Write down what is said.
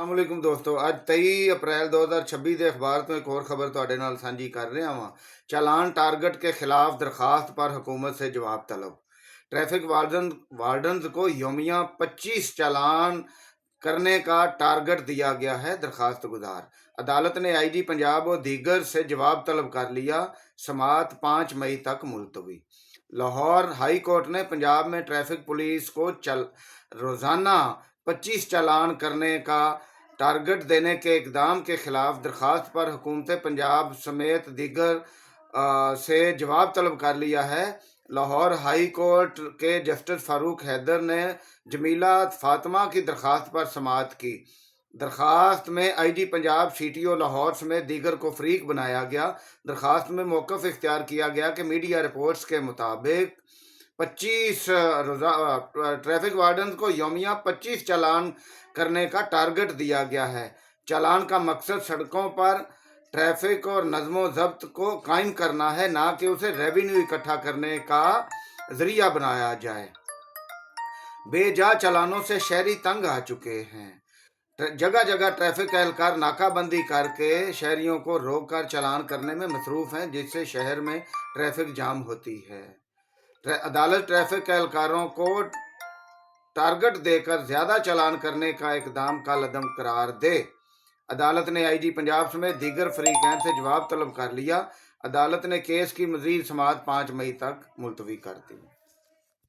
ਅਸਲਾਮੁਅਲੈਕੁਮ ਦੋਸਤੋ, ਅੱਜ 23 ਅਪ੍ਰੈਲ 2026 ਦੇ ਅਖਬਾਰ ਤੋਂ ਇੱਕ ਹੋਰ ਖਬਰ ਤੁਹਾਡੇ ਨਾਲ ਸਾਂਝੀ ਕਰ ਰਿਹਾ ਹਾਂ। चालान टारगेट के खिलाफ दरखास्त पर हुकूमत से जवाब तलब। ट्रैफिक वार्डन को योमिया 25 चालान करने का टारगेट दिया गया है। दरखास्त गुजार अदालत ने IG पंजाब और दीगर से जवाब तलब कर लिया। समात 5 मई तक मुलतवी। लाहौर हाई कोर्ट ने पंजाब में ट्रैफिक पुलिस को रोजाना 25 चालान करने का टारगेट देने के इकदाम के खिलाफ दरखास्त पर हुकूमत पंजाब समेत दीगर से जवाब तलब कर लिया है। लाहौर हाई कोर्ट के जस्टिस फारूक हैदर ने जमीला फातिमा की दरखास्त पर समाअत की। दरखास्त में IG पंजाब CTO लाहौर समेत दीगर को फरीक बनाया गया। दरखास्त में मौक़िफ़ इख्तियार किया गया कि मीडिया रिपोर्ट्स के मुताबिक 25 ट्रैफिक वार्डन को योमिया 25 चालान करने का टारगेट दिया गया है। चालान का मकसद सड़कों पर ट्रैफिक और नज़्मो ज़ब्त को कायम करना है, ना कि उसे रेवेन्यू इकट्ठा करने का जरिया बनाया जाए। बेजा चालानों से शहरी तंग आ चुके हैं। जगह जगह ट्रैफिक एहलकार नाकाबंदी करके शहरियों को रोक कर चालान करने में मसरूफ़ हैं, जिससे शहर में ट्रैफिक जाम होती है। अदालत ट्रैफिक एहलकारों को टारगेट देकर ज्यादा चालान करने का इकदाम कालअदम करार दे। अदालत ने IG पंजाब समेत दीगर फरीकैन से जवाब तलब कर लिया। अदालत ने केस की मजीद समाअत 5 मई तक मुलतवी कर दी।